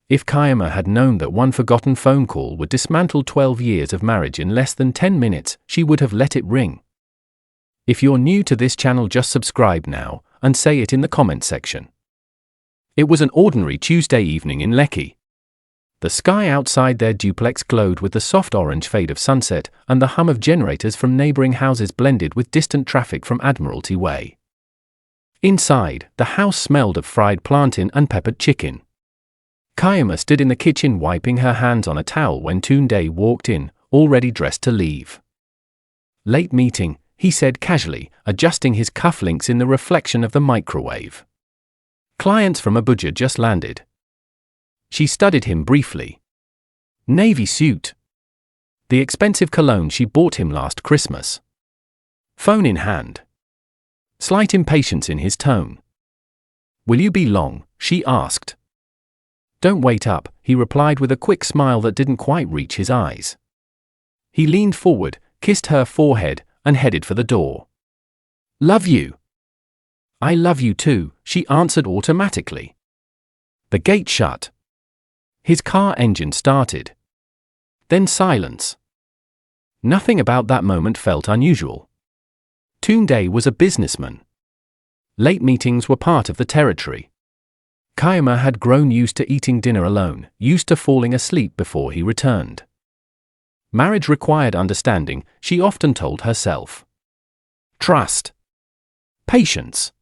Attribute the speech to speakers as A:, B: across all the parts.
A: If Chioma had known that one forgotten phone call would dismantle 12 years of marriage in less than 10 minutes, she would have let it ring. If you're new to this channel, just subscribe now and say it in the comment section. It was an ordinary Tuesday evening in Lekki. The sky outside their duplex glowed with the soft orange fade of sunset, and the hum of generators from neighboring houses blended with distant traffic from Admiralty Way. Inside, the house smelled of fried plantain and peppered chicken. Chioma stood in the kitchen wiping her hands on a towel when Tunde walked in, already dressed to leave. "Late meeting," he said casually, adjusting his cufflinks in the reflection of the microwave. "Clients from Abuja just landed." She studied him briefly. Navy suit. The expensive cologne she bought him last Christmas. Phone in hand. Slight impatience in his tone. "Will you be long?" she asked. "Don't wait up," he replied with a quick smile that didn't quite reach his eyes. He leaned forward, kissed her forehead, and headed for the door. "Love you." "I love you too," she answered automatically. The gate shut. His car engine started. Then silence. Nothing about that moment felt unusual. Tunde was a businessman. Late meetings were part of the territory. Chioma had grown used to eating dinner alone, used to falling asleep before he returned. Marriage required understanding, she often told herself. Trust. Patience.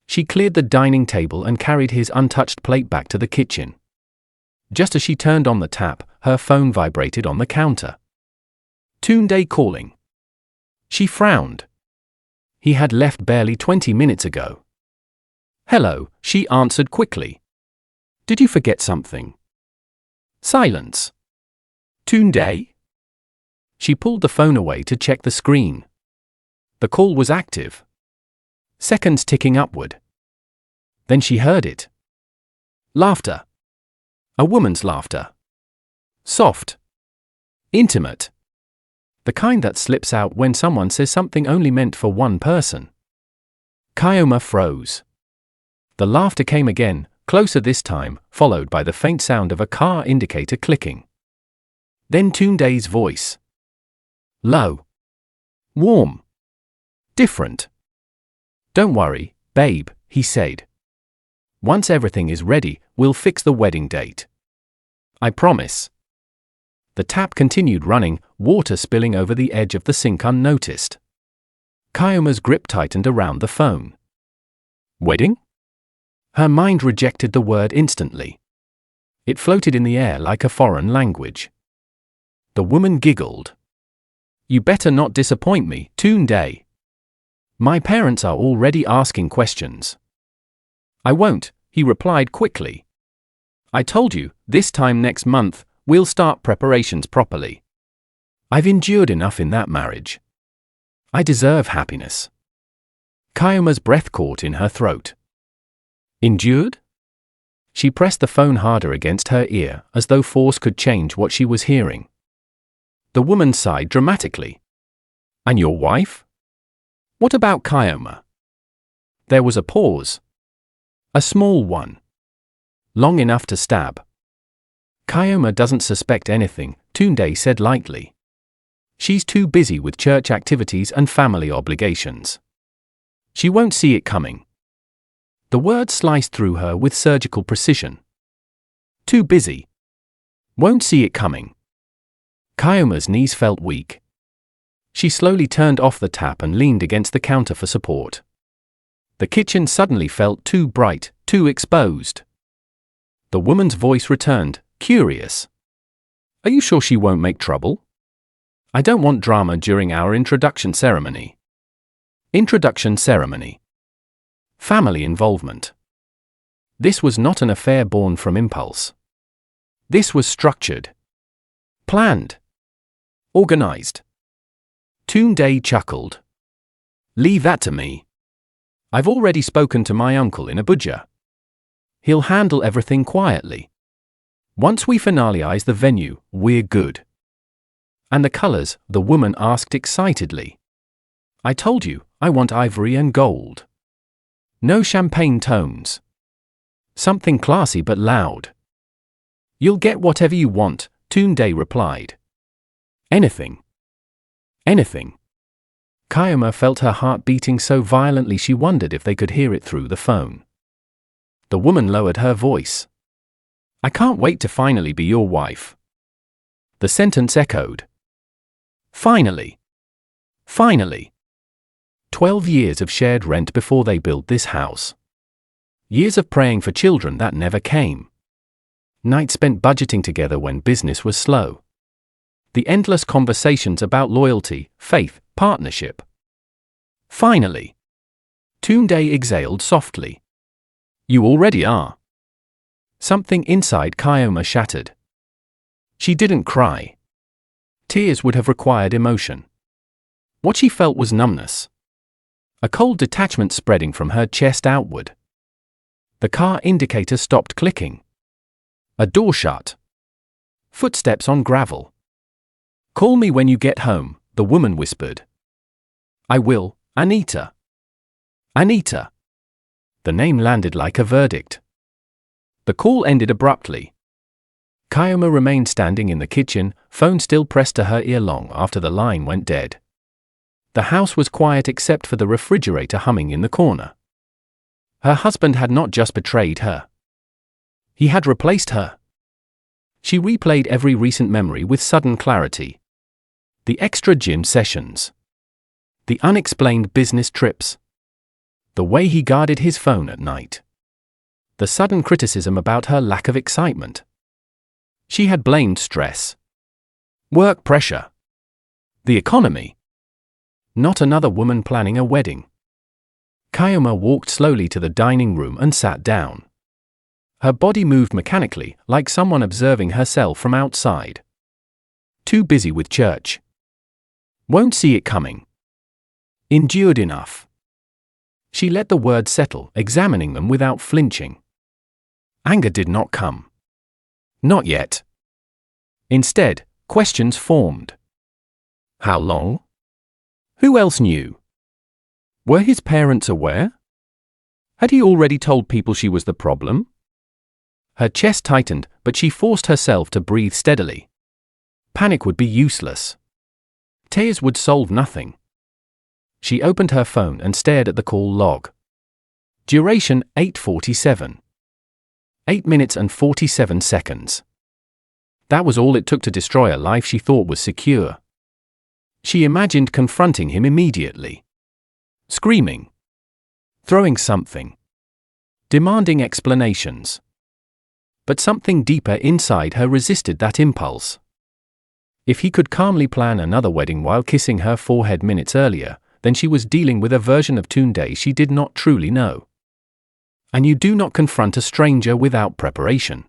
A: She cleared the dining table and carried his untouched plate back to the kitchen. Just as she turned on the tap, her phone vibrated on the counter. Tunde calling. She frowned. He had left barely 20 minutes ago. "Hello," she answered quickly. "Did you forget something?" Silence. "Tunde?" She pulled the phone away to check the screen. The call was active. Seconds ticking upward. Then she heard it. Laughter. A woman's laughter. Soft. Intimate. The kind that slips out when someone says something only meant for one person. Chioma froze. The laughter came again, closer this time, followed by the faint sound of a car indicator clicking. Then Tunde's voice. Low. Warm. Different. "Don't worry, babe," he said. "Once everything is ready, we'll fix the wedding date. I promise." The tap continued running, water spilling over the edge of the sink unnoticed. Chioma's grip tightened around the phone. Wedding? Her mind rejected the word instantly. It floated in the air like a foreign language. The woman giggled. "You better not disappoint me, Tunde. My parents are already asking questions." "I won't," he replied quickly. "I told you, this time next month, we'll start preparations properly. I've endured enough in that marriage. I deserve happiness." Chioma's breath caught in her throat. Endured? She pressed the phone harder against her ear, as though force could change what she was hearing. The woman sighed dramatically. "And your wife? What about Chioma?" There was a pause. A small one. Long enough to stab. "Chioma doesn't suspect anything," Tunde said lightly. "She's too busy with church activities and family obligations. She won't see it coming." The word sliced through her with surgical precision. Too busy. Won't see it coming. Chioma's knees felt weak. She slowly turned off the tap and leaned against the counter for support. The kitchen suddenly felt too bright, too exposed. The woman's voice returned, curious. "Are you sure she won't make trouble? I don't want drama during our introduction ceremony." Introduction ceremony. Family involvement. This was not an affair born from impulse. This was structured. Planned. Organized. Tunde chuckled. "Leave that to me. I've already spoken to my uncle in Abuja. He'll handle everything quietly. Once we finalize the venue, we're good." "And the colors?" the woman asked excitedly. "I told you, I want ivory and gold. No champagne tones. Something classy but loud. You'll get whatever you want, Tunde replied. Anything. Anything. Chioma felt her heart beating so violently she wondered if they could hear it through the phone. The woman lowered her voice. I can't wait to finally be your wife. The sentence echoed. Finally. Finally. 12 years of shared rent before they built this house. Years of praying for children that never came. Nights spent budgeting together when business was slow. The endless conversations about loyalty, faith, partnership. Finally. Tunde exhaled softly. You already are. Something inside Chioma shattered. She didn't cry. Tears would have required emotion. What she felt was numbness. A cold detachment spreading from her chest outward. The car indicator stopped clicking. A door shut. Footsteps on gravel. Call me when you get home, the woman whispered. I will, Anita. Anita. The name landed like a verdict. The call ended abruptly. Chioma remained standing in the kitchen, phone still pressed to her ear long after the line went dead. The house was quiet except for the refrigerator humming in the corner. Her husband had not just betrayed her. He had replaced her. She replayed every recent memory with sudden clarity. The extra gym sessions. The unexplained business trips. The way he guarded his phone at night. The sudden criticism about her lack of excitement. She had blamed stress. Work pressure. The economy. Not another woman planning a wedding. Chioma walked slowly to the dining room and sat down. Her body moved mechanically, like someone observing herself from outside. Too busy with church. Won't see it coming. Endured enough. She let the words settle, examining them without flinching. Anger did not come. Not yet. Instead, questions formed. How long? Who else knew? Were his parents aware? Had he already told people she was the problem? Her chest tightened, but she forced herself to breathe steadily. Panic would be useless. Tears would solve nothing. She opened her phone and stared at the call log. Duration 8:47. 8 minutes and 47 seconds. That was all it took to destroy a life she thought was secure. She imagined confronting him immediately. Screaming. Throwing something. Demanding explanations. But something deeper inside her resisted that impulse. If he could calmly plan another wedding while kissing her forehead minutes earlier, then she was dealing with a version of Tunde she did not truly know. And you do not confront a stranger without preparation.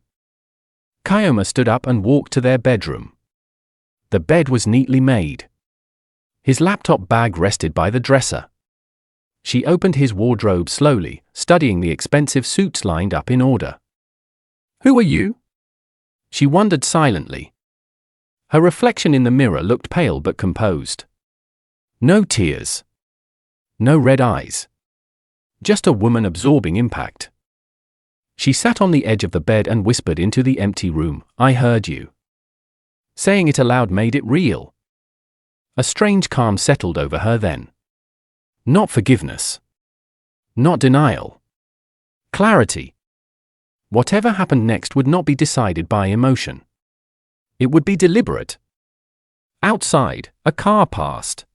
A: Chioma stood up and walked to their bedroom. The bed was neatly made. His laptop bag rested by the dresser. She opened his wardrobe slowly, studying the expensive suits lined up in order. Who are you? She wondered silently. Her reflection in the mirror looked pale but composed. No tears. No red eyes. Just a woman absorbing impact. She sat on the edge of the bed and whispered into the empty room, I heard you. Saying it aloud made it real. A strange calm settled over her then. Not forgiveness. Not denial. Clarity. Whatever happened next would not be decided by emotion. It would be deliberate. Outside, a car passed.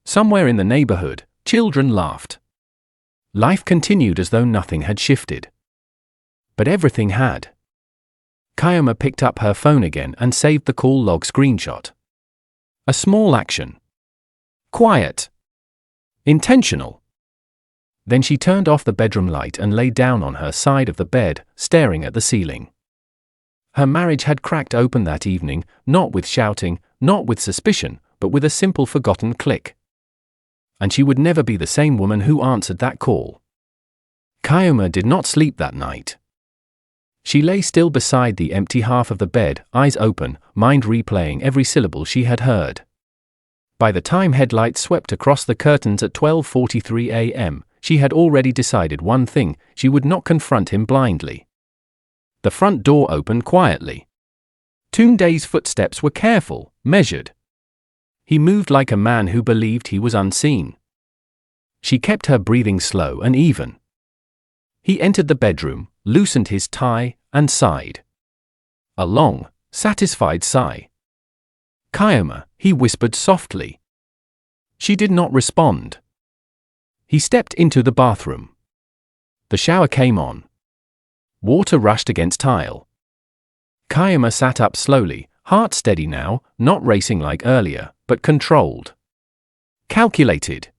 A: Somewhere in the neighborhood, children laughed. Life continued as though nothing had shifted. But everything had. Chioma picked up her phone again and saved the call log screenshot. A small action. Quiet. Intentional. Then she turned off the bedroom light and lay down on her side of the bed, staring at the ceiling. Her marriage had cracked open that evening, not with shouting, not with suspicion, but with a simple forgotten click. And she would never be the same woman who answered that call. Chioma did not sleep that night. She lay still beside the empty half of the bed, eyes open, mind replaying every syllable she had heard. By the time headlights swept across the curtains at 12:43 a.m., she had already decided one thing: she would not confront him blindly. The front door opened quietly. Tunde's footsteps were careful, measured. He moved like a man who believed he was unseen. She kept her breathing slow and even. He entered the bedroom, loosened his tie, and sighed. A long, satisfied sigh. "Chioma," he whispered softly. She did not respond. He stepped into the bathroom. The shower came on. Water rushed against tile. Chioma sat up slowly, heart steady now, not racing like earlier, but controlled. Calculated.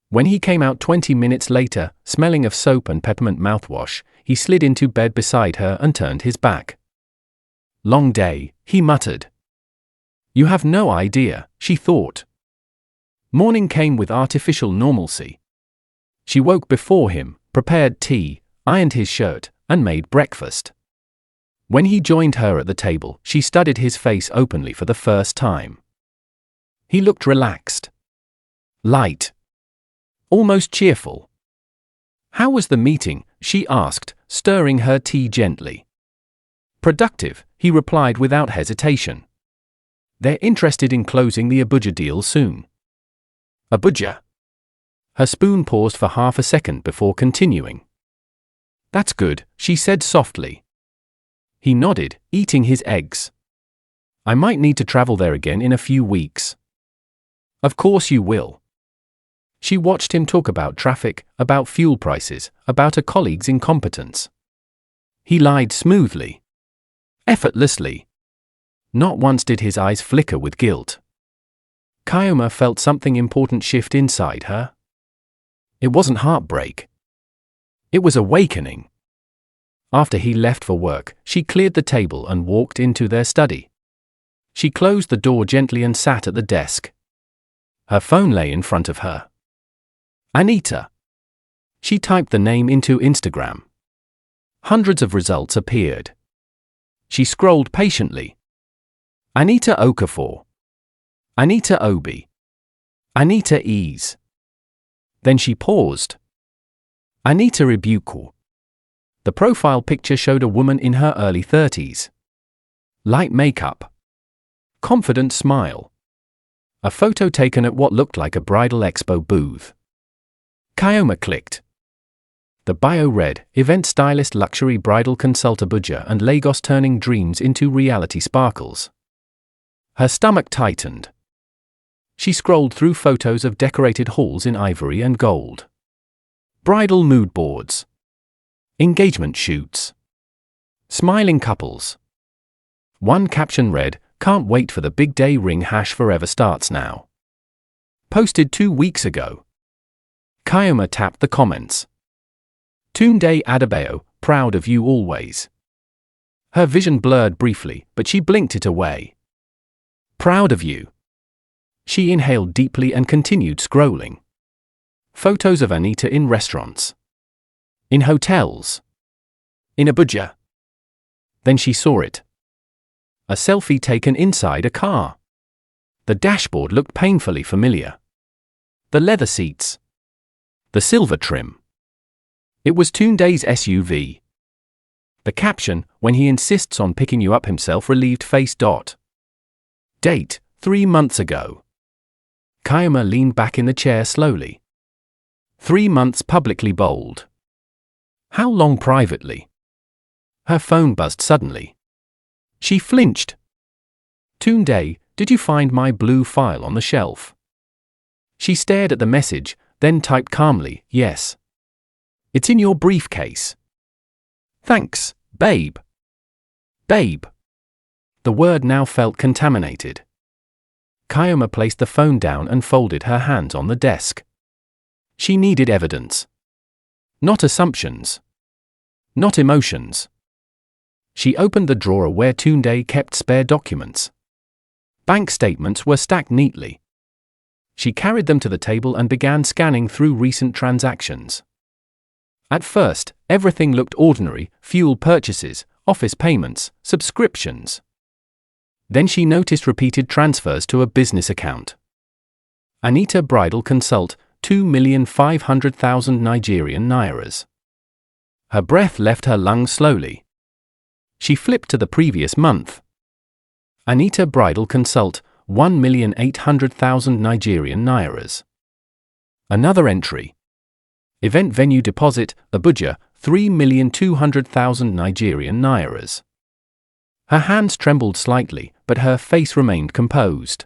A: When he came out 20 minutes later, smelling of soap and peppermint mouthwash, he slid into bed beside her and turned his back. "Long day," he muttered. "You have no idea," she thought. Morning came with artificial normalcy. She woke before him, prepared tea, ironed his shirt, and made breakfast. When he joined her at the table, she studied his face openly for the first time. He looked relaxed. Light. Almost cheerful. "How was the meeting?" she asked, stirring her tea gently. "Productive," he replied without hesitation. "They're interested in closing the Abuja deal soon." "Abuja?" Her spoon paused for half a second before continuing. "That's good," she said softly. He nodded, eating his eggs. "I might need to travel there again in a few weeks." "Of course you will." She watched him talk about traffic, about fuel prices, about a colleague's incompetence. He lied smoothly. Effortlessly. Not once did his eyes flicker with guilt. Chioma felt something important shift inside her. It wasn't heartbreak. It was awakening. After he left for work, she cleared the table and walked into their study. She closed the door gently and sat at the desk. Her phone lay in front of her. Anita. She typed the name into Instagram. Hundreds of results appeared. She scrolled patiently. Anita Okafor. Anita Obi. Anita Ease. Then she paused. Anita Ibuku. The profile picture showed a woman in her early 30s. Light makeup. Confident smile. A photo taken at what looked like a bridal expo booth. Chioma clicked. The bio read, "Event stylist luxury bridal consult Abuja and Lagos turning dreams into reality sparkles." Her stomach tightened. She scrolled through photos of decorated halls in ivory and gold. Bridal mood boards. Engagement shoots. Smiling couples. One caption read, "Can't wait for the big day ring #forever starts now." Posted 2 weeks ago. Chioma tapped the comments. Tunde Adebayo, proud of you always. Her vision blurred briefly, but she blinked it away. Proud of you. She inhaled deeply and continued scrolling. Photos of Anita in restaurants. In hotels. In Abuja. Then she saw it. A selfie taken inside a car. The dashboard looked painfully familiar. The leather seats. The silver trim. It was Tunde's SUV. The caption, "When he insists on picking you up himself," relieved face. Date, 3 months ago. Chioma leaned back in the chair slowly. 3 months publicly bold. How long privately? Her phone buzzed suddenly. She flinched. "Tunde, did you find my blue file on the shelf?" She stared at the message, then typed calmly, "Yes. It's in your briefcase." "Thanks, babe." Babe. The word now felt contaminated. Chioma placed the phone down and folded her hands on the desk. She needed evidence. Not assumptions. Not emotions. She opened the drawer where Tunde kept spare documents. Bank statements were stacked neatly. She carried them to the table and began scanning through recent transactions. At first, everything looked ordinary: fuel purchases, office payments, subscriptions. Then she noticed repeated transfers to a business account. Anita Bridal Consult, 2,500,000 Nigerian nairas. Her breath left her lungs slowly. She flipped to the previous month. Anita bridal consult, 1,800,000 Nigerian nairas. Another entry. Event venue deposit, Abuja, 3,200,000 Nigerian nairas. Her hands trembled slightly, but her face remained composed.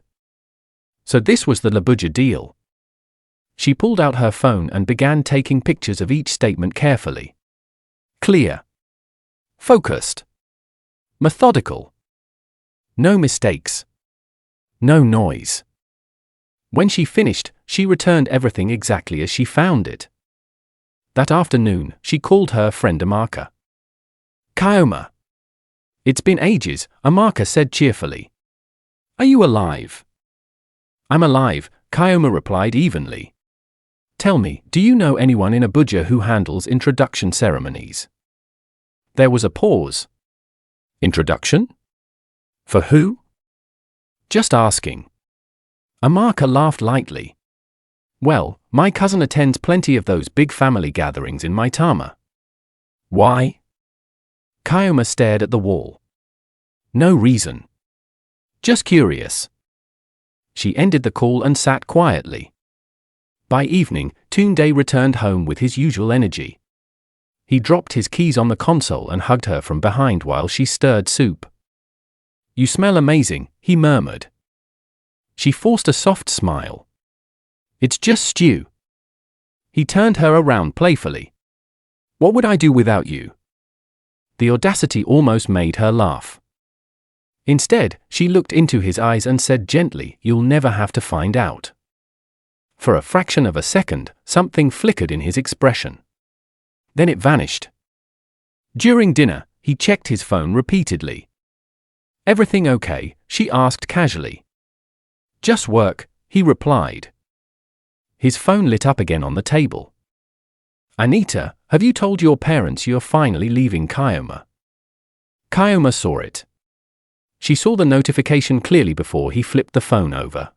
A: So this was the Abuja deal. She pulled out her phone and began taking pictures of each statement carefully. Clear. Focused. Methodical. No mistakes. No noise. When she finished, she returned everything exactly as she found it. That afternoon, she called her friend Amaka. Chioma. It's been ages, Amaka said cheerfully. Are you alive? I'm alive, Chioma replied evenly. Tell me, do you know anyone in Abuja who handles introduction ceremonies? There was a pause. Introduction? For who? Just asking. Amaka laughed lightly. Well, my cousin attends plenty of those big family gatherings in Maitama. Why? Chioma stared at the wall. No reason. Just curious. She ended the call and sat quietly. By evening, Tunde returned home with his usual energy. He dropped his keys on the console and hugged her from behind while she stirred soup. You smell amazing, he murmured. She forced a soft smile. It's just stew. He turned her around playfully. What would I do without you? The audacity almost made her laugh. Instead, she looked into his eyes and said gently, You'll never have to find out. For a fraction of a second, something flickered in his expression. Then it vanished. During dinner, he checked his phone repeatedly. Everything okay? She asked casually. Just work, he replied. His phone lit up again on the table. Anita, have you told your parents you're finally leaving Chioma? Chioma saw it. She saw the notification clearly before he flipped the phone over.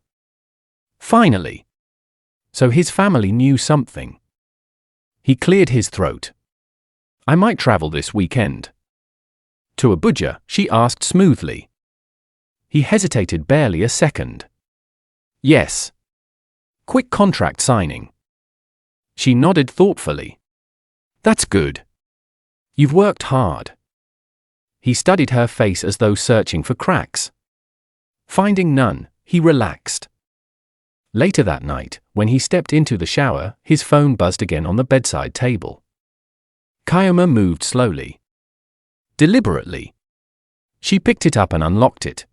A: Finally. So his family knew something. He cleared his throat. I might travel this weekend. To Abuja, she asked smoothly. He hesitated barely a second. Yes. Quick contract signing. She nodded thoughtfully. That's good. You've worked hard. He studied her face as though searching for cracks. Finding none, he relaxed. Later that night, when he stepped into the shower, his phone buzzed again on the bedside table. Chioma moved slowly. Deliberately. She picked it up and unlocked it.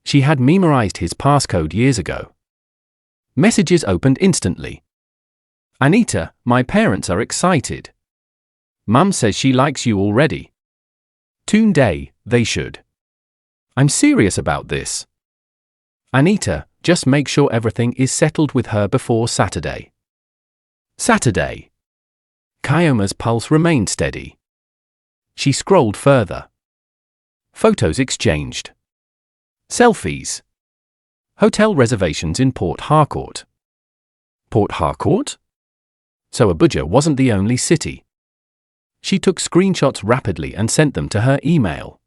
A: She had memorized his passcode years ago. Messages opened instantly. Anita, my parents are excited. Mum says she likes you already. Tunde, they should. I'm serious about this. Anita, just make sure everything is settled with her before Saturday. Saturday. Chioma's pulse remained steady. She scrolled further. Photos exchanged. Selfies. Hotel reservations in Port Harcourt. Port Harcourt? So Abuja wasn't the only city. She took screenshots rapidly and sent them to her email.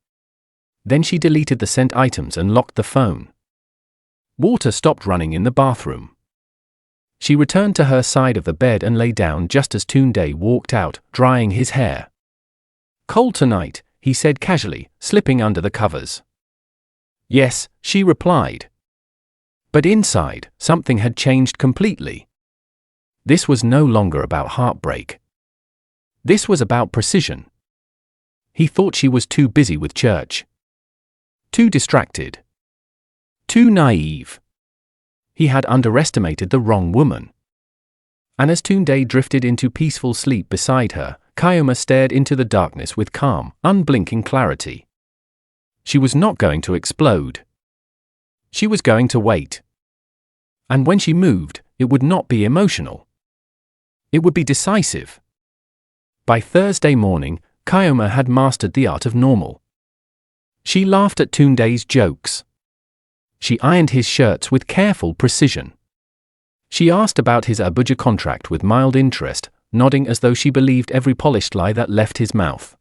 A: Then she deleted the sent items and locked the phone. Water stopped running in the bathroom. She returned to her side of the bed and lay down just as Tunde walked out, drying his hair. Cold tonight, he said casually, slipping under the covers. Yes, she replied. But inside, something had changed completely. This was no longer about heartbreak. This was about precision. He thought she was too busy with church. Too distracted. Too naive. He had underestimated the wrong woman. And as Tunde drifted into peaceful sleep beside her, Chioma stared into the darkness with calm, unblinking clarity. She was not going to explode. She was going to wait. And when she moved, it would not be emotional. It would be decisive. By Thursday morning, Chioma had mastered the art of normal. She laughed at Tunde's jokes. She ironed his shirts with careful precision. She asked about his Abuja contract with mild interest, nodding as though she believed every polished lie that left his mouth.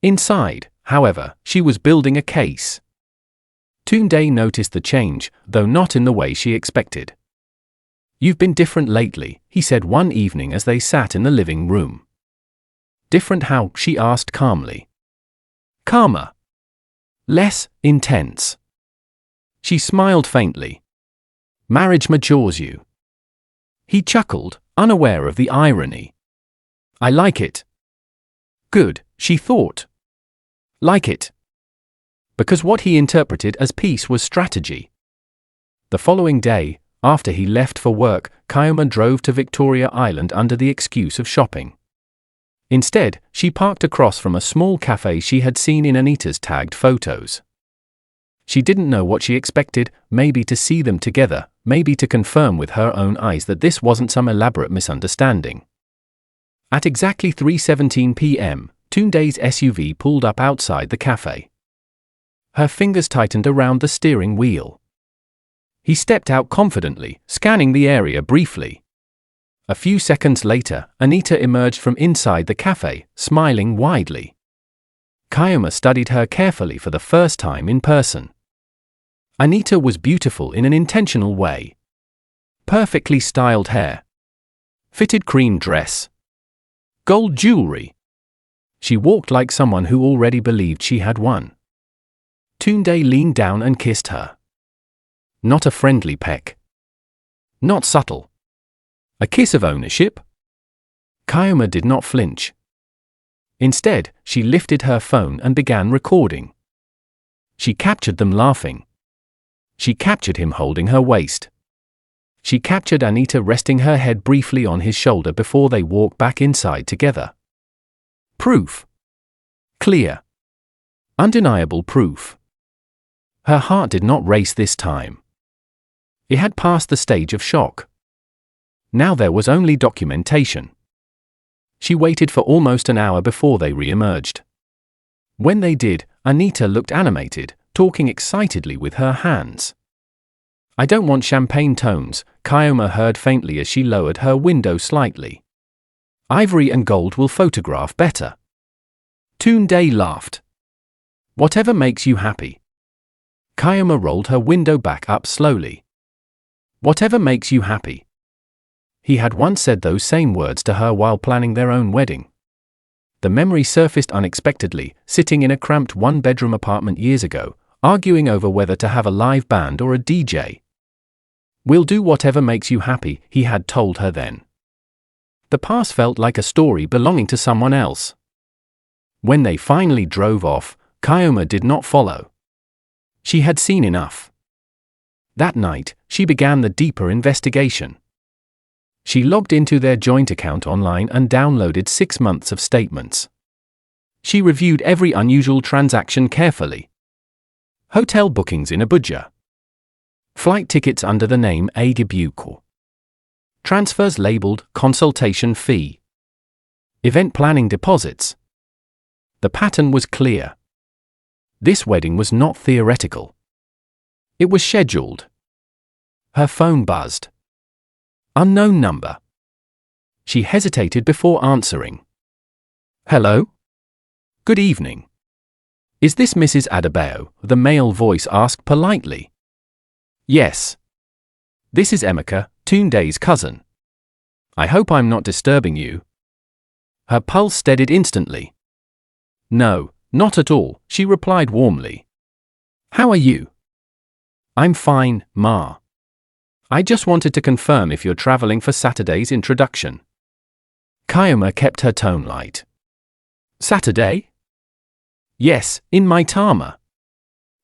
A: Inside, however, she was building a case. Tunde noticed the change, though not in the way she expected. "You've been different lately," he said one evening as they sat in the living room. "Different how?" she asked calmly. "Calmer. Less intense." She smiled faintly. "Marriage matures you." He chuckled, unaware of the irony. "I like it." Good, she thought. Like it. Because what he interpreted as peace was strategy. The following day, after he left for work, Chioma drove to Victoria Island under the excuse of shopping. Instead, she parked across from a small cafe she had seen in Anita's tagged photos. She didn't know what she expected, maybe to see them together, maybe to confirm with her own eyes that this wasn't some elaborate misunderstanding. At exactly 3:17 p.m., Tunde's SUV pulled up outside the cafe. Her fingers tightened around the steering wheel. He stepped out confidently, scanning the area briefly. A few seconds later, Anita emerged from inside the cafe, smiling widely. Chioma studied her carefully for the first time in person. Anita was beautiful in an intentional way. Perfectly styled hair. Fitted cream dress. Gold jewelry. She walked like someone who already believed she had won. Tunde leaned down and kissed her. Not a friendly peck. Not subtle. A kiss of ownership? Chioma did not flinch. Instead, she lifted her phone and began recording. She captured them laughing. She captured him holding her waist. She captured Anita resting her head briefly on his shoulder before they walked back inside together. Proof. Clear. Undeniable proof. Her heart did not race this time. It had passed the stage of shock. Now there was only documentation. She waited for almost an hour before they re-emerged. When they did, Anita looked animated, talking excitedly with her hands. "I don't want champagne tones," Chioma heard faintly as she lowered her window slightly. "Ivory and gold will photograph better." Tunde laughed. "Whatever makes you happy." Chioma rolled her window back up slowly. "Whatever makes you happy." He had once said those same words to her while planning their own wedding. The memory surfaced unexpectedly, sitting in a cramped one-bedroom apartment years ago, arguing over whether to have a live band or a DJ. "We'll do whatever makes you happy," he had told her then. The past felt like a story belonging to someone else. When they finally drove off, Chioma did not follow. She had seen enough. That night, she began the deeper investigation. She logged into their joint account online and downloaded 6 months of statements. She reviewed every unusual transaction carefully. Hotel bookings in Abuja. Flight tickets under the name Abuja. Transfers labeled consultation fee. Event planning deposits. The pattern was clear. This wedding was not theoretical. It was scheduled. Her phone buzzed. Unknown number. She hesitated before answering. "Hello? Good evening. Is this Mrs. Adebayo?" the male voice asked politely. "Yes. This is Emeka, Tunde's cousin. I hope I'm not disturbing you." Her pulse steadied instantly. "No, not at all," she replied warmly. "How are you?" "I'm fine, Ma. I just wanted to confirm if you're traveling for Saturday's introduction." Chioma kept her tone light. "Saturday?" "Yes, in my Tama.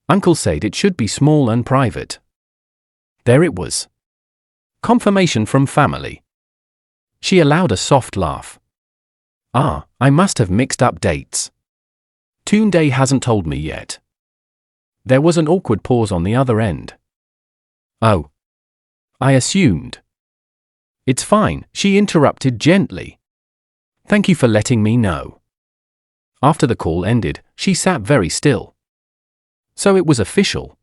A: Uncle said it should be small and private." There it was. Confirmation from family. She allowed a soft laugh. "Ah, I must have mixed up dates. Tunde hasn't told me yet." There was an awkward pause on the other end. "Oh. I assumed." "It's fine," she interrupted gently. "Thank you for letting me know." After the call ended, she sat very still. So it was official.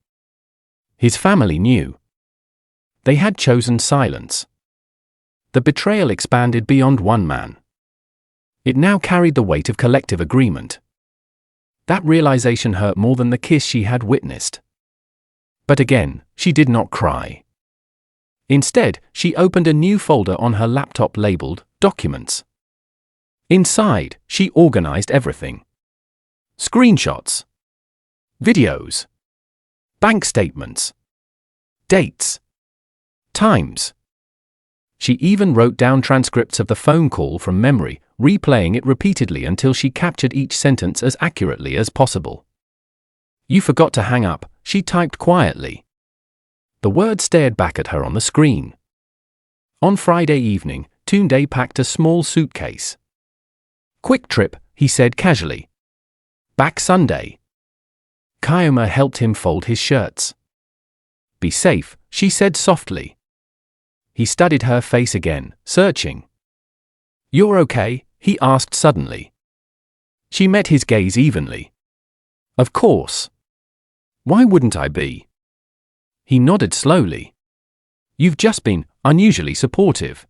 A: His family knew. They had chosen silence. The betrayal expanded beyond one man. It now carried the weight of collective agreement. That realization hurt more than the kiss she had witnessed. But again, she did not cry. Instead, she opened a new folder on her laptop labeled Documents. Inside, she organized everything. Screenshots. Videos. Bank statements. Dates. Times. She even wrote down transcripts of the phone call from memory, replaying it repeatedly until she captured each sentence as accurately as possible. "You forgot to hang up," she typed quietly. The word stared back at her on the screen. On Friday evening, Tunde packed a small suitcase. "Quick trip," he said casually. "Back Sunday." Chioma helped him fold his shirts. "Be safe," she said softly. He studied her face again, searching. "You're okay?" he asked suddenly. She met his gaze evenly. "Of course. Why wouldn't I be?" He nodded slowly. "You've just been unusually supportive."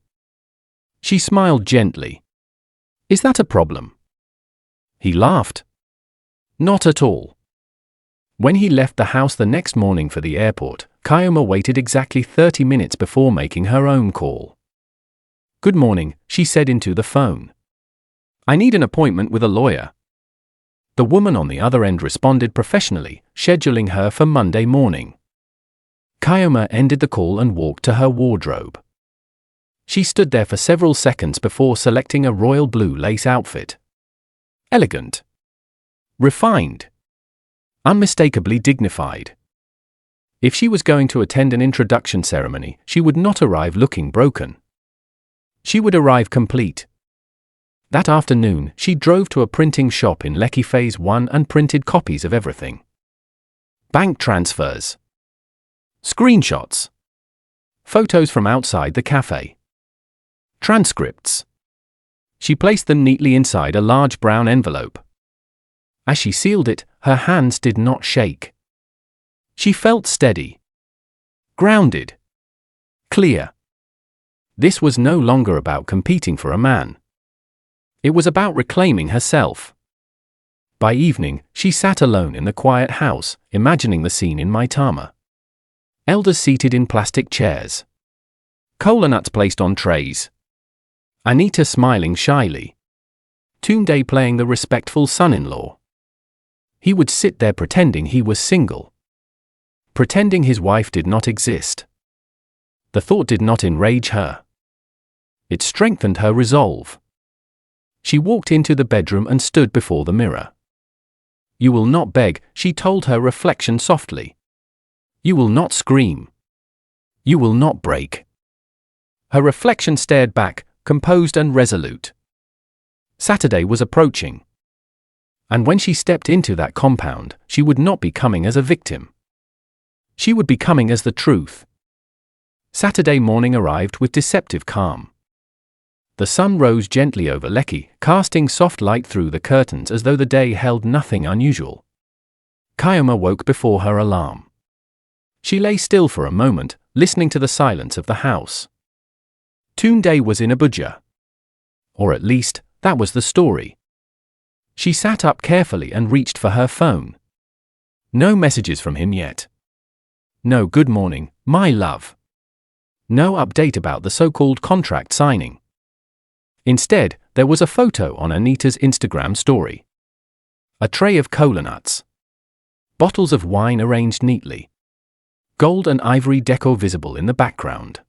A: She smiled gently. "Is that a problem?" He laughed. "Not at all." When he left the house the next morning for the airport, Chioma waited exactly 30 minutes before making her own call. "Good morning," she said into the phone. "I need an appointment with a lawyer." The woman on the other end responded professionally, scheduling her for Monday morning. Chioma ended the call and walked to her wardrobe. She stood there for several seconds before selecting a royal blue lace outfit. Elegant. Refined. Unmistakably dignified. If she was going to attend an introduction ceremony, she would not arrive looking broken. She would arrive complete. That afternoon, she drove to a printing shop in Lekki Phase 1 and printed copies of everything. Bank transfers. Screenshots. Photos from outside the cafe. Transcripts. She placed them neatly inside a large brown envelope. As she sealed it, her hands did not shake. She felt steady. Grounded. Clear. This was no longer about competing for a man. It was about reclaiming herself. By evening, she sat alone in the quiet house, imagining the scene in Maitama. Elders seated in plastic chairs. Kola nuts placed on trays. Anita smiling shyly. Tunde playing the respectful son-in-law. He would sit there pretending he was single. Pretending his wife did not exist. The thought did not enrage her. It strengthened her resolve. She walked into the bedroom and stood before the mirror. "You will not beg," she told her reflection softly. "You will not scream. You will not break." Her reflection stared back, composed and resolute. Saturday was approaching. And when she stepped into that compound, she would not be coming as a victim. She would be coming as the truth. Saturday morning arrived with deceptive calm. The sun rose gently over Lekki, casting soft light through the curtains as though the day held nothing unusual. Chioma woke before her alarm. She lay still for a moment, listening to the silence of the house. Tunde was in Abuja. Or at least, that was the story. She sat up carefully and reached for her phone. No messages from him yet. No "good morning, my love." No update about the so-called contract signing. Instead, there was a photo on Anita's Instagram story. A tray of kola nuts. Bottles of wine arranged neatly. Gold and ivory decor visible in the background.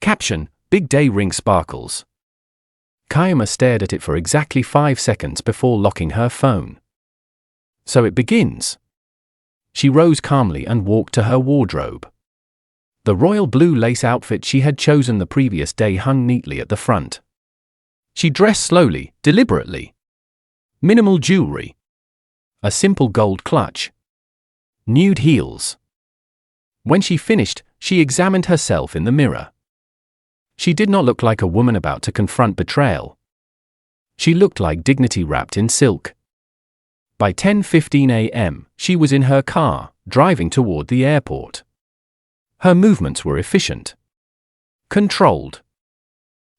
A: Caption: "Big day ring sparkles." Chioma stared at it for exactly 5 seconds before locking her phone. So it begins. She rose calmly and walked to her wardrobe. The royal blue lace outfit she had chosen the previous day hung neatly at the front. She dressed slowly, deliberately. Minimal jewelry. A simple gold clutch. Nude heels. When she finished, she examined herself in the mirror. She did not look like a woman about to confront betrayal. She looked like dignity wrapped in silk. By 10:15 a.m., she was in her car, driving toward the airport. Her movements were efficient. Controlled.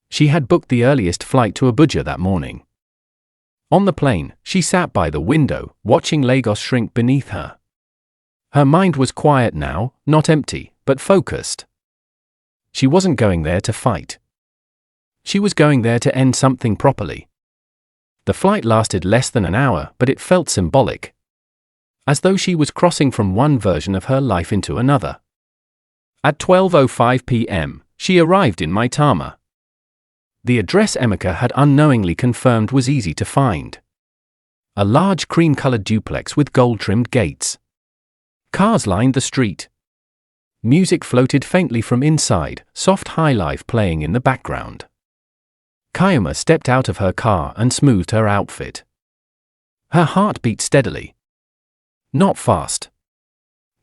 A: She had booked the earliest flight to Abuja that morning. On the plane, she sat by the window, watching Lagos shrink beneath her. Her mind was quiet now, not empty, but focused. She wasn't going there to fight. She was going there to end something properly. The flight lasted less than an hour, but it felt symbolic. As though she was crossing from one version of her life into another. At 12:05 p.m., she arrived in Maitama. The address Emeka had unknowingly confirmed was easy to find. A large cream-colored duplex with gold-trimmed gates. Cars lined the street. Music floated faintly from inside, soft highlife playing in the background. Chioma stepped out of her car and smoothed her outfit. Her heart beat steadily. Not fast.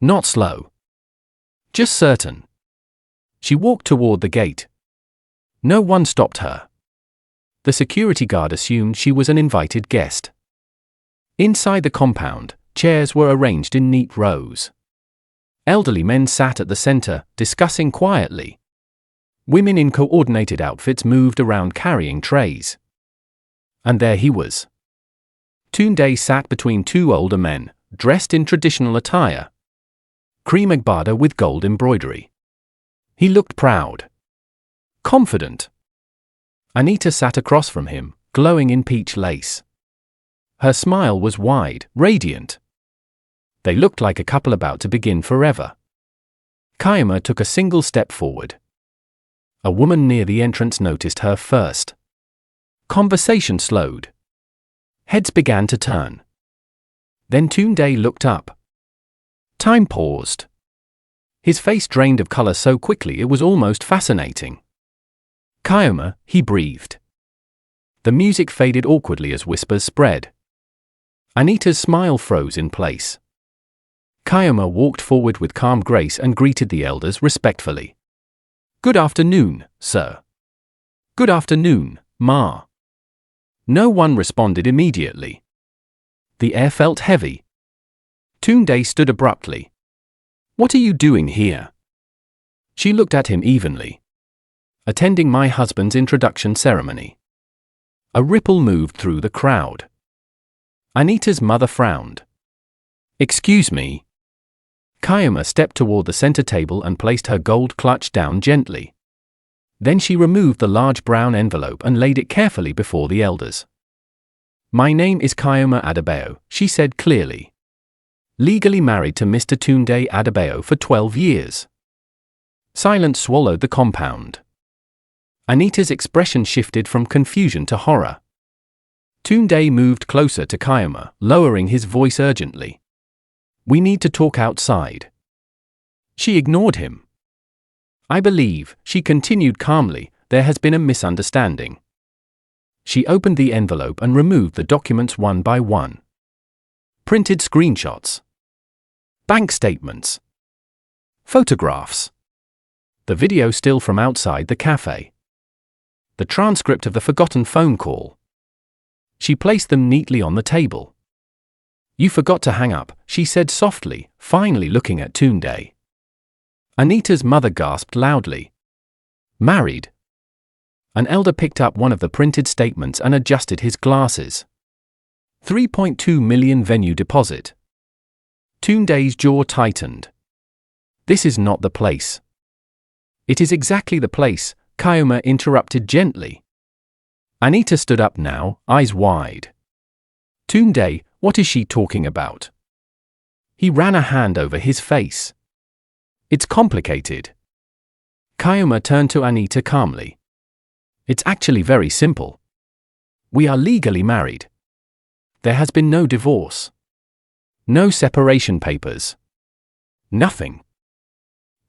A: Not slow. Just certain. She walked toward the gate. No one stopped her. The security guard assumed she was an invited guest. Inside the compound, chairs were arranged in neat rows. Elderly men sat at the center, discussing quietly. Women in coordinated outfits moved around carrying trays. And there he was. Tunde sat between two older men, dressed in traditional attire. Cream agbada with gold embroidery. He looked proud. Confident. Anita sat across from him, glowing in peach lace. Her smile was wide, radiant. They looked like a couple about to begin forever. Chioma took a single step forward. A woman near the entrance noticed her first. Conversation slowed. Heads began to turn. Then Tunde looked up. Time paused. His face drained of color so quickly it was almost fascinating. Chioma, he breathed. The music faded awkwardly as whispers spread. Anita's smile froze in place. Chioma walked forward with calm grace and greeted the elders respectfully. Good afternoon, sir. Good afternoon, ma. No one responded immediately. The air felt heavy. Tunde stood abruptly. What are you doing here? She looked at him evenly. Attending my husband's introduction ceremony. A ripple moved through the crowd. Anita's mother frowned. Excuse me. Chioma stepped toward the center table and placed her gold clutch down gently. Then she removed the large brown envelope and laid it carefully before the elders. My name is Chioma Adebayo, she said clearly. Legally married to Mr. Tunde Adebayo for 12 years. Silence swallowed the compound. Anita's expression shifted from confusion to horror. Tunde moved closer to Chioma, lowering his voice urgently. We need to talk outside. She ignored him. I believe, she continued calmly, there has been a misunderstanding. She opened the envelope and removed the documents one by one. Printed screenshots. Bank statements. Photographs. The video still from outside the cafe. The transcript of the forgotten phone call. She placed them neatly on the table. You forgot to hang up, she said softly, finally looking at Tunde. Anita's mother gasped loudly. Married. An elder picked up one of the printed statements and adjusted his glasses. 3.2 million venue deposit. Tunde's jaw tightened. This is not the place. It is exactly the place, Chioma interrupted gently. Anita stood up now, eyes wide. Tunde, what is she talking about? He ran a hand over his face. It's complicated. Chioma turned to Anita calmly. It's actually very simple. We are legally married. There has been no divorce. No separation papers. Nothing.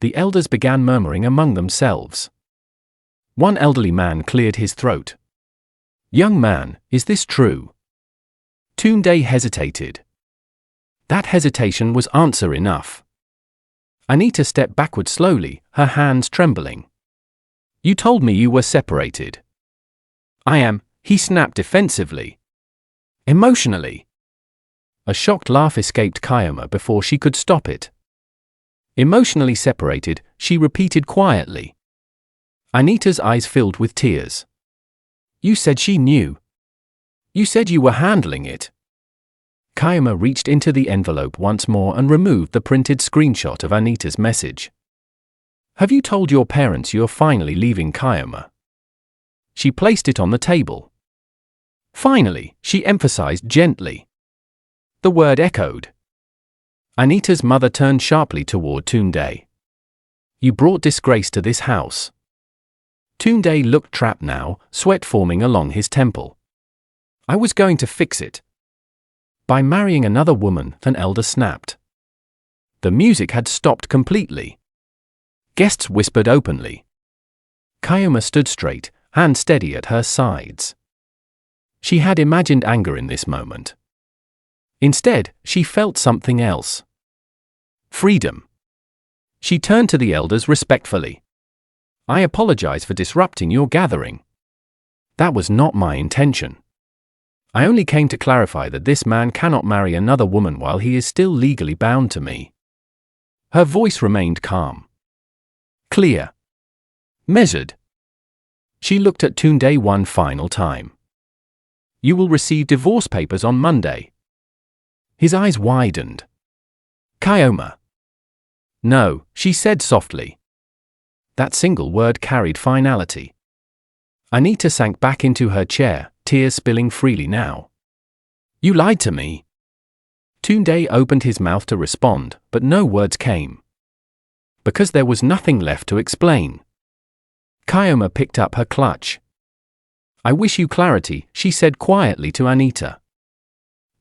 A: The elders began murmuring among themselves. One elderly man cleared his throat. Young man, is this true? Tunde hesitated. That hesitation was answer enough. Anita stepped backward slowly, her hands trembling. You told me you were separated. I am, he snapped defensively. Emotionally. A shocked laugh escaped Chioma before she could stop it. Emotionally separated, she repeated quietly. Anita's eyes filled with tears. You said she knew. You said you were handling it. Chioma reached into the envelope once more and removed the printed screenshot of Anita's message. Have you told your parents you're finally leaving, Chioma? She placed it on the table. Finally, she emphasized gently. The word echoed. Anita's mother turned sharply toward Tunde. You brought disgrace to this house. Tunde looked trapped now, sweat forming along his temple. I was going to fix it. By marrying another woman, an elder snapped. The music had stopped completely. Guests whispered openly. Chioma stood straight, hand steady at her sides. She had imagined anger in this moment. Instead, she felt something else. Freedom. She turned to the elders respectfully. I apologize for disrupting your gathering. That was not my intention. I only came to clarify that this man cannot marry another woman while he is still legally bound to me. Her voice remained calm. Clear. Measured. She looked at Tunde one final time. You will receive divorce papers on Monday. His eyes widened. Chioma. No, she said softly. That single word carried finality. Anita sank back into her chair, tears spilling freely now. You lied to me. Tunde opened his mouth to respond, but no words came. Because there was nothing left to explain. Chioma picked up her clutch. I wish you clarity, she said quietly to Anita.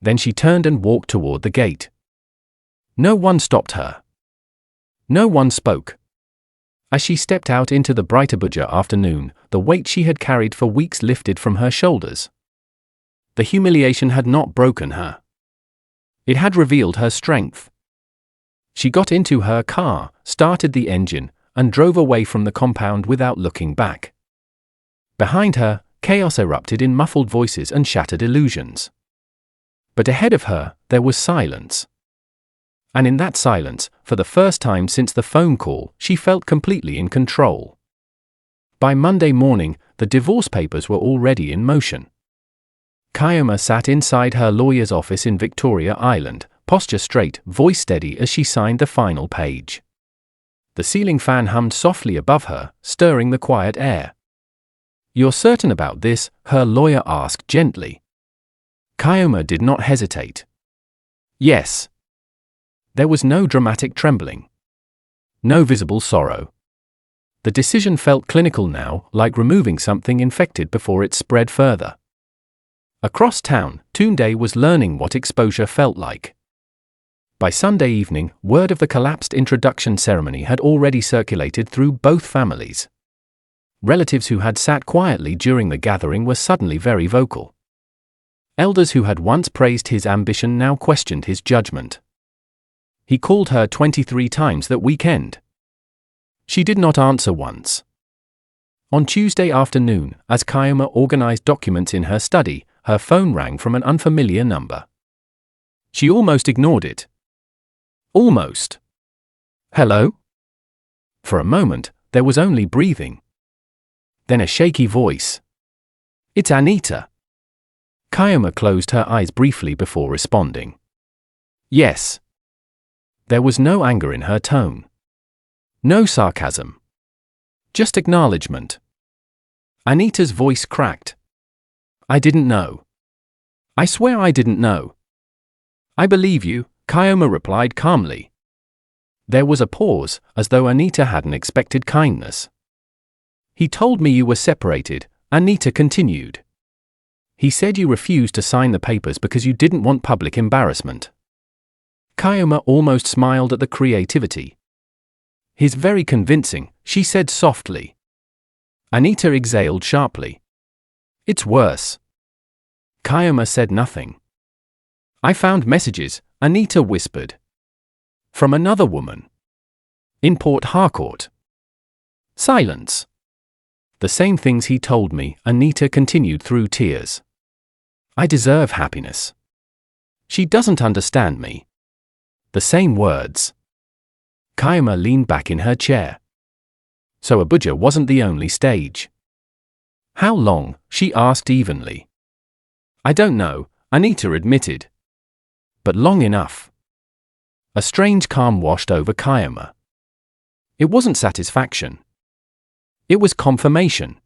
A: Then she turned and walked toward the gate. No one stopped her. No one spoke. As she stepped out into the bright Abuja afternoon, the weight she had carried for weeks lifted from her shoulders. The humiliation had not broken her. It had revealed her strength. She got into her car, started the engine, and drove away from the compound without looking back. Behind her, chaos erupted in muffled voices and shattered illusions. But ahead of her, there was silence. And in that silence, for the first time since the phone call, she felt completely in control. By Monday morning, the divorce papers were already in motion. Chioma sat inside her lawyer's office in Victoria Island, posture straight, voice steady as she signed the final page. The ceiling fan hummed softly above her, stirring the quiet air. You're certain about this? Her lawyer asked gently. Chioma did not hesitate. Yes. There was no dramatic trembling. No visible sorrow. The decision felt clinical now, like removing something infected before it spread further. Across town, Tunde was learning what exposure felt like. By Sunday evening, word of the collapsed introduction ceremony had already circulated through both families. Relatives who had sat quietly during the gathering were suddenly very vocal. Elders who had once praised his ambition now questioned his judgment. He called her 23 times that weekend. She did not answer once. On Tuesday afternoon, as Chioma organized documents in her study, her phone rang from an unfamiliar number. She almost ignored it. Almost. Hello? For a moment, there was only breathing. Then a shaky voice. It's Anita. Chioma closed her eyes briefly before responding. Yes. There was no anger in her tone. No sarcasm. Just acknowledgement. Anita's voice cracked. I didn't know. I swear I didn't know. I believe you, Chioma replied calmly. There was a pause, as though Anita hadn't expected kindness. He told me you were separated, Anita continued. He said you refused to sign the papers because you didn't want public embarrassment. Chioma almost smiled at the creativity. He's very convincing, she said softly. Anita exhaled sharply. It's worse. Chioma said nothing. I found messages, Anita whispered. From another woman. In Port Harcourt. Silence. The same things he told me, Anita continued through tears. I deserve happiness. She doesn't understand me. The same words. Chioma leaned back in her chair. So Abuja wasn't the only stage. How long? She asked evenly. I don't know, Anita admitted. But long enough. A strange calm washed over Chioma. It wasn't satisfaction. It was confirmation.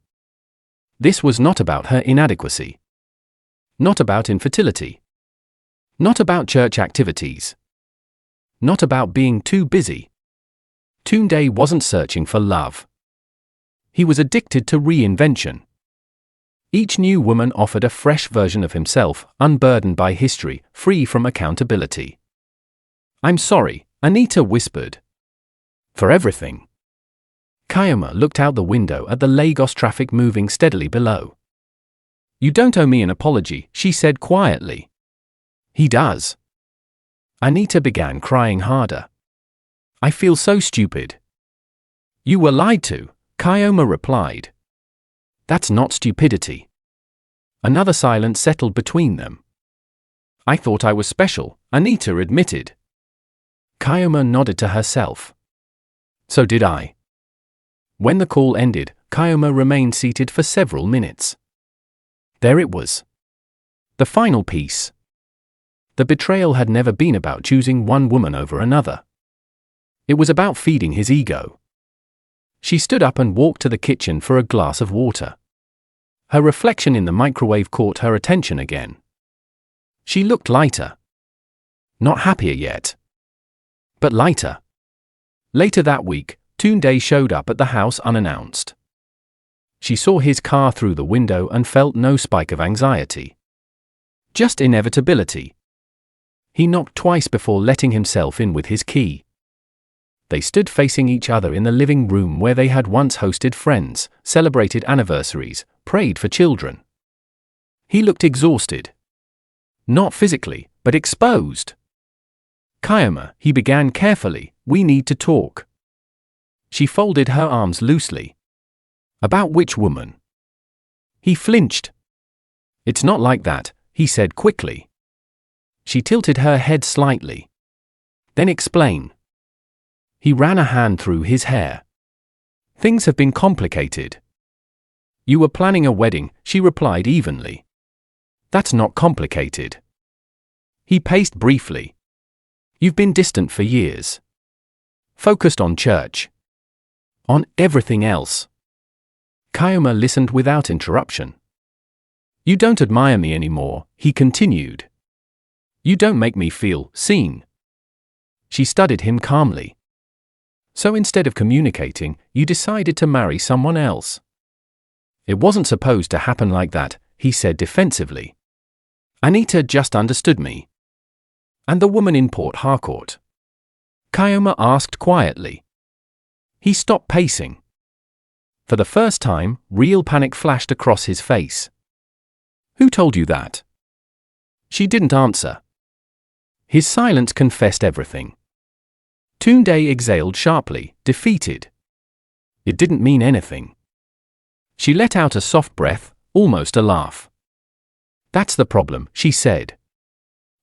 A: This was not about her inadequacy. Not about infertility. Not about church activities. Not about being too busy. Tunde wasn't searching for love. He was addicted to reinvention. Each new woman offered a fresh version of himself, unburdened by history, free from accountability. I'm sorry, Anita whispered. For everything. Chioma looked out the window at the Lagos traffic moving steadily below. You don't owe me an apology, she said quietly. He does. Anita began crying harder. I feel so stupid. You were lied to, Chioma replied. That's not stupidity. Another silence settled between them. I thought I was special, Anita admitted. Chioma nodded to herself. So did I. When the call ended, Chioma remained seated for several minutes. There it was. The final piece. The betrayal had never been about choosing one woman over another. It was about feeding his ego. She stood up and walked to the kitchen for a glass of water. Her reflection in the microwave caught her attention again. She looked lighter. Not happier yet. But lighter. Later that week, Tunde showed up at the house unannounced. She saw his car through the window and felt no spike of anxiety. Just inevitability. He knocked twice before letting himself in with his key. They stood facing each other in the living room where they had once hosted friends, celebrated anniversaries, prayed for children. He looked exhausted. Not physically, but exposed. Chioma, he began carefully, we need to talk. She folded her arms loosely. About which woman? He flinched. It's not like that, he said quickly. She tilted her head slightly. Then explain. He ran a hand through his hair. Things have been complicated. You were planning a wedding, she replied evenly. That's not complicated. He paced briefly. You've been distant for years. Focused on church. On everything else. Chioma listened without interruption. You don't admire me anymore, he continued. You don't make me feel seen. She studied him calmly. So instead of communicating, you decided to marry someone else. It wasn't supposed to happen like that, he said defensively. Anita just understood me. And the woman in Port Harcourt? Chioma asked quietly. He stopped pacing. For the first time, real panic flashed across his face. Who told you that? She didn't answer. His silence confessed everything. Tunde exhaled sharply, defeated. It didn't mean anything. She let out a soft breath, almost a laugh. That's the problem, she said.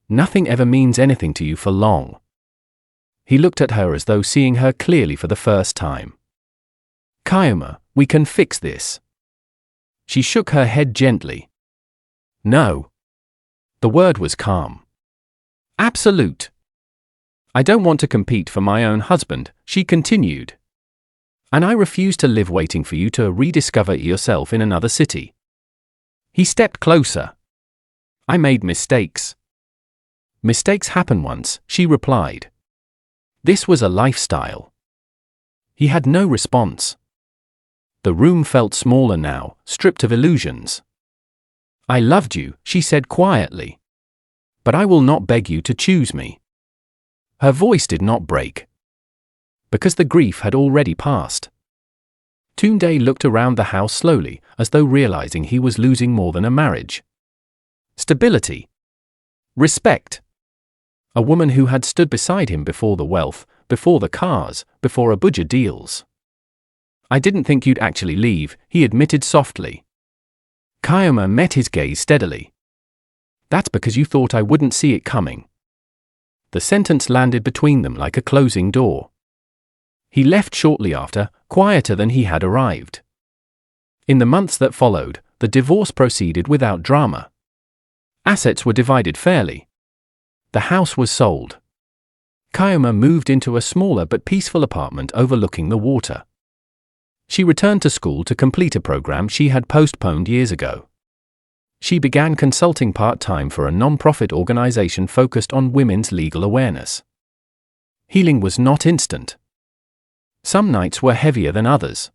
A: Nothing ever means anything to you for long. He looked at her as though seeing her clearly for the first time. Chioma, we can fix this. She shook her head gently. No. The word was calm. Absolute. I don't want to compete for my own husband, she continued. And I refuse to live waiting for you to rediscover yourself in another city. He stepped closer. I made mistakes. Mistakes happen once, she replied. This was a lifestyle. He had no response. The room felt smaller now, stripped of illusions. I loved you, she said quietly. But I will not beg you to choose me. Her voice did not break. Because the grief had already passed. Tunde looked around the house slowly, as though realizing he was losing more than a marriage. Stability. Respect. A woman who had stood beside him before the wealth, before the cars, before Abuja deals. I didn't think you'd actually leave, he admitted softly. Chioma met his gaze steadily. That's because you thought I wouldn't see it coming. The sentence landed between them like a closing door. He left shortly after, quieter than he had arrived. In the months that followed, the divorce proceeded without drama. Assets were divided fairly. The house was sold. Chioma moved into a smaller but peaceful apartment overlooking the water. She returned to school to complete a program she had postponed years ago. She began consulting part-time for a non-profit organization focused on women's legal awareness. Healing was not instant. Some nights were heavier than others.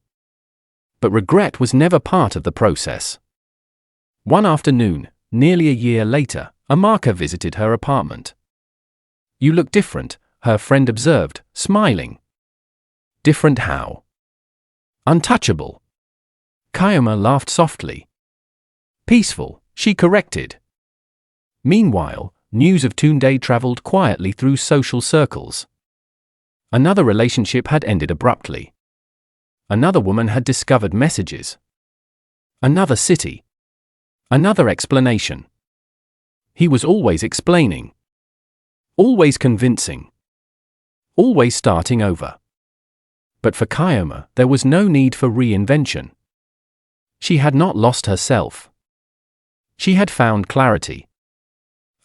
A: But regret was never part of the process. One afternoon, nearly a year later, a marker visited her apartment. "You look different," her friend observed, smiling. "Different how?" "Untouchable." Chioma laughed softly. "Peaceful," she corrected. Meanwhile, news of Tunde traveled quietly through social circles. Another relationship had ended abruptly. Another woman had discovered messages. Another city. Another explanation. He was always explaining. Always convincing. Always starting over. But for Chioma, there was no need for reinvention. She had not lost herself. She had found clarity.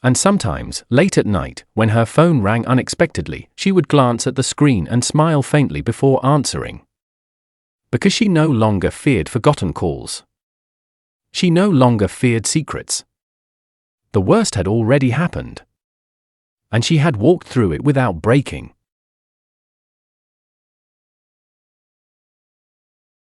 A: And sometimes, late at night, when her phone rang unexpectedly, she would glance at the screen and smile faintly before answering. Because she no longer feared forgotten calls. She no longer feared secrets. The worst had already happened. And she had walked through it without breaking.